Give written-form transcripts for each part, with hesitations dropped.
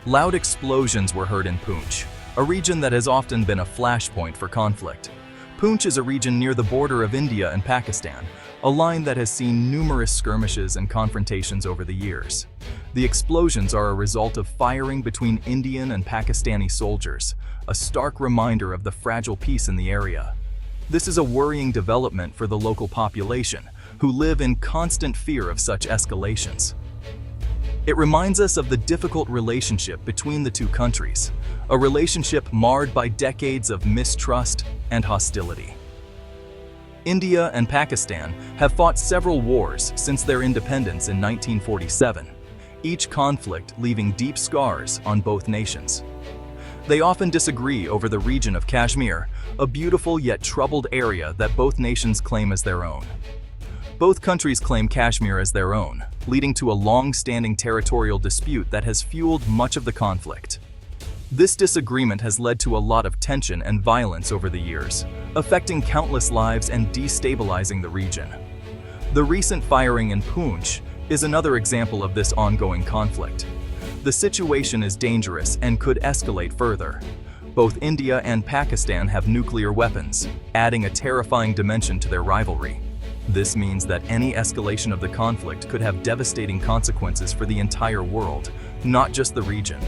Loud explosions were heard in Poonch, a region that has often been a flashpoint for conflict. Poonch is a region near the border of India and Pakistan, a line that has seen numerous skirmishes and confrontations over the years. The explosions are a result of firing between Indian and Pakistani soldiers, a stark reminder of the fragile peace in the area. This is a worrying development for the local population, who live in constant fear of such escalations. It reminds us of the difficult relationship between the two countries, a relationship marred by decades of mistrust and hostility. India and Pakistan have fought several wars since their independence in 1947, each conflict leaving deep scars on both nations. They often disagree over the region of Kashmir, a beautiful yet troubled area that both nations claim as their own. Both countries claim Kashmir as their own, leading to a long-standing territorial dispute that has fueled much of the conflict. This disagreement has led to a lot of tension and violence over the years, affecting countless lives and destabilizing the region. The recent firing in Poonch is another example of this ongoing conflict. The situation is dangerous and could escalate further. Both India and Pakistan have nuclear weapons, adding a terrifying dimension to their rivalry. This means that any escalation of the conflict could have devastating consequences for the entire world, not just the region.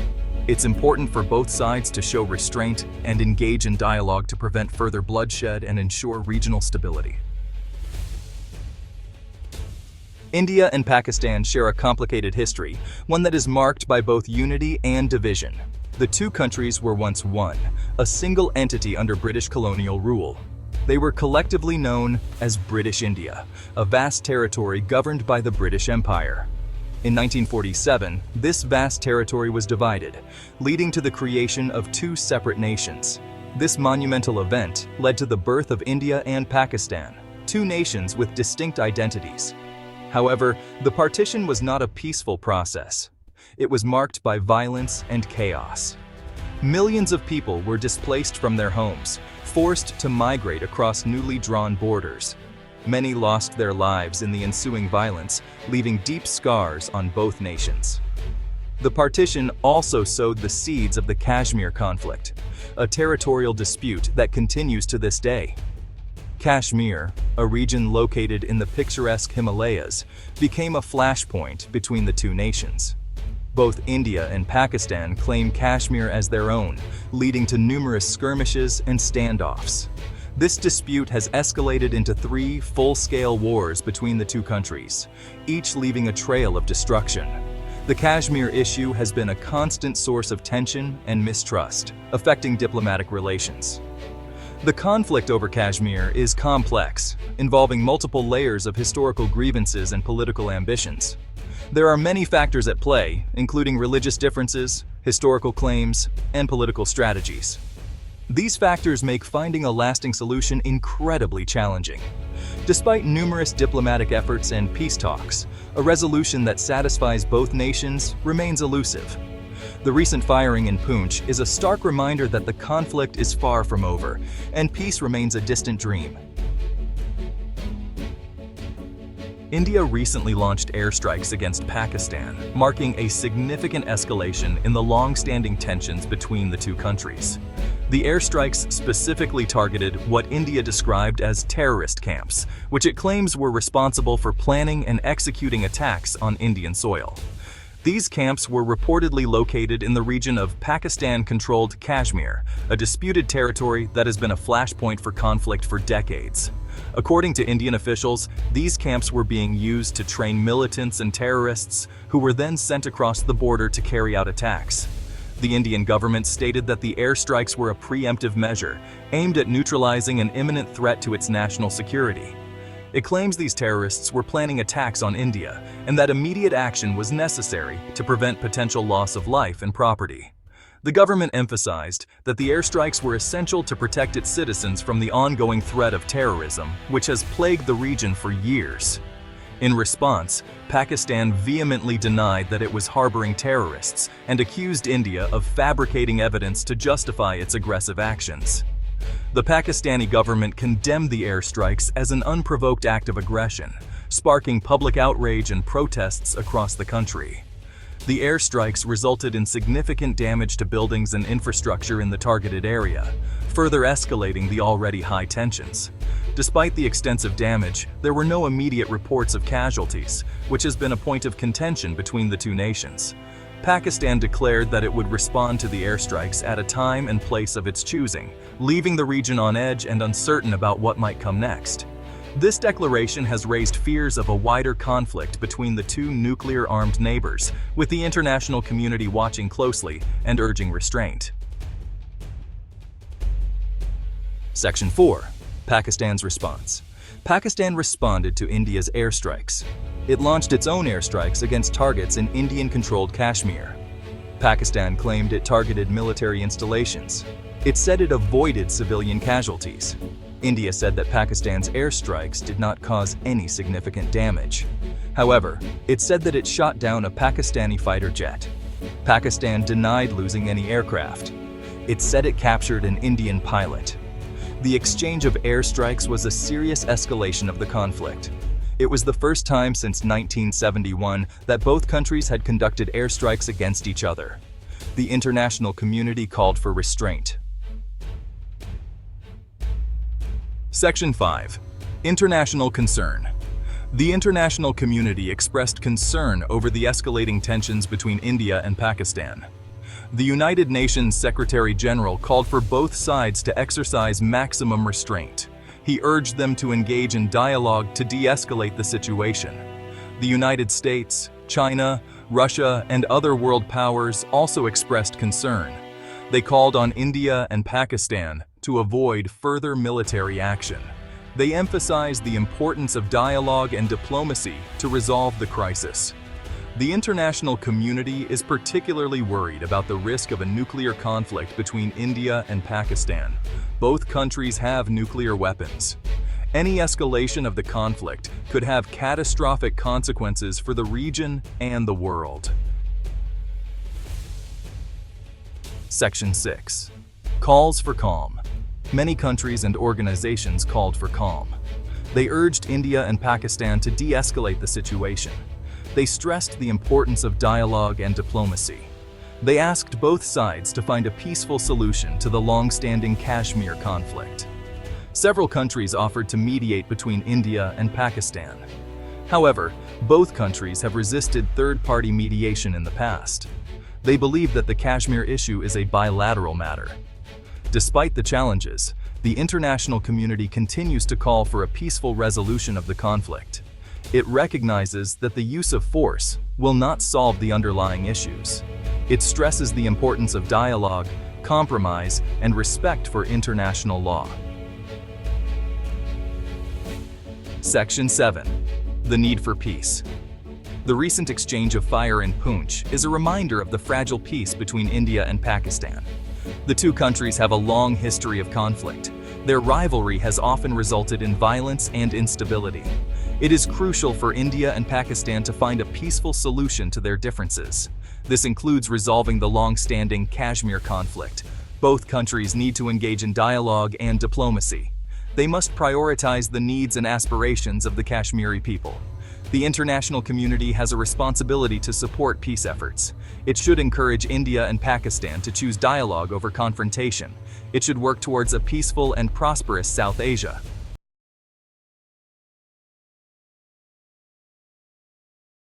It's important for both sides to show restraint and engage in dialogue to prevent further bloodshed and ensure regional stability. India and Pakistan share a complicated history, one that is marked by both unity and division. The two countries were once one, a single entity under British colonial rule. They were collectively known as British India, a vast territory governed by the British Empire. In 1947, this vast territory was divided, leading to the creation of two separate nations. This monumental event led to the birth of India and Pakistan, two nations with distinct identities. However, the partition was not a peaceful process. It was marked by violence and chaos. Millions of people were displaced from their homes, forced to migrate across newly drawn borders. Many lost their lives in the ensuing violence, leaving deep scars on both nations. The partition also sowed the seeds of the Kashmir conflict, a territorial dispute that continues to this day. Kashmir, a region located in the picturesque Himalayas, became a flashpoint between the two nations. Both India and Pakistan claim Kashmir as their own, leading to numerous skirmishes and standoffs. This dispute has escalated into 3 full-scale wars between the two countries, each leaving a trail of destruction. The Kashmir issue has been a constant source of tension and mistrust, affecting diplomatic relations. The conflict over Kashmir is complex, involving multiple layers of historical grievances and political ambitions. There are many factors at play, including religious differences, historical claims, and political strategies. These factors make finding a lasting solution incredibly challenging. Despite numerous diplomatic efforts and peace talks, a resolution that satisfies both nations remains elusive. The recent firing in Poonch is a stark reminder that the conflict is far from over, and peace remains a distant dream. India recently launched airstrikes against Pakistan, marking a significant escalation in the long-standing tensions between the two countries. The airstrikes specifically targeted what India described as terrorist camps, which it claims were responsible for planning and executing attacks on Indian soil. These camps were reportedly located in the region of Pakistan-controlled Kashmir, a disputed territory that has been a flashpoint for conflict for decades. According to Indian officials, these camps were being used to train militants and terrorists who were then sent across the border to carry out attacks. The Indian government stated that the airstrikes were a preemptive measure aimed at neutralizing an imminent threat to its national security. It claims these terrorists were planning attacks on India and that immediate action was necessary to prevent potential loss of life and property. The government emphasized that the airstrikes were essential to protect its citizens from the ongoing threat of terrorism, which has plagued the region for years. In response, Pakistan vehemently denied that it was harboring terrorists and accused India of fabricating evidence to justify its aggressive actions. The Pakistani government condemned the airstrikes as an unprovoked act of aggression, sparking public outrage and protests across the country. The airstrikes resulted in significant damage to buildings and infrastructure in the targeted area, further escalating the already high tensions. Despite the extensive damage, there were no immediate reports of casualties, which has been a point of contention between the two nations. Pakistan declared that it would respond to the airstrikes at a time and place of its choosing, leaving the region on edge and uncertain about what might come next. This declaration has raised fears of a wider conflict between the two nuclear-armed neighbors, with the international community watching closely and urging restraint. Section 4. Pakistan's response. Pakistan responded to India's airstrikes. It launched its own airstrikes against targets in Indian-controlled Kashmir. Pakistan claimed it targeted military installations. It said it avoided civilian casualties. India said that Pakistan's airstrikes did not cause any significant damage. However, it said that it shot down a Pakistani fighter jet. Pakistan denied losing any aircraft. It said it captured an Indian pilot. The exchange of airstrikes was a serious escalation of the conflict. It was the first time since 1971 that both countries had conducted airstrikes against each other. The international community called for restraint. Section 5. International concern. The international community expressed concern over the escalating tensions between India and Pakistan. The United Nations Secretary General called for both sides to exercise maximum restraint. He urged them to engage in dialogue to de-escalate the situation. The United States, China, Russia, and other world powers also expressed concern. They called on India and Pakistan to avoid further military action. They emphasized the importance of dialogue and diplomacy to resolve the crisis. The international community is particularly worried about the risk of a nuclear conflict between India and Pakistan. Both countries have nuclear weapons. Any escalation of the conflict could have catastrophic consequences for the region and the world. Section 6. Calls for calm. Many countries and organizations called for calm. They urged India and Pakistan to de-escalate the situation. They stressed the importance of dialogue and diplomacy. They asked both sides to find a peaceful solution to the long-standing Kashmir conflict. Several countries offered to mediate between India and Pakistan. However, both countries have resisted third-party mediation in the past. They believe that the Kashmir issue is a bilateral matter. Despite the challenges, the international community continues to call for a peaceful resolution of the conflict. It recognizes that the use of force will not solve the underlying issues. It stresses the importance of dialogue, compromise, and respect for international law. Section 7. The need for peace. The recent exchange of fire in Poonch is a reminder of the fragile peace between India and Pakistan. The two countries have a long history of conflict. Their rivalry has often resulted in violence and instability. It is crucial for India and Pakistan to find a peaceful solution to their differences. This includes resolving the long-standing Kashmir conflict. Both countries need to engage in dialogue and diplomacy. They must prioritize the needs and aspirations of the Kashmiri people. The international community has a responsibility to support peace efforts. It should encourage India and Pakistan to choose dialogue over confrontation. It should work towards a peaceful and prosperous South Asia.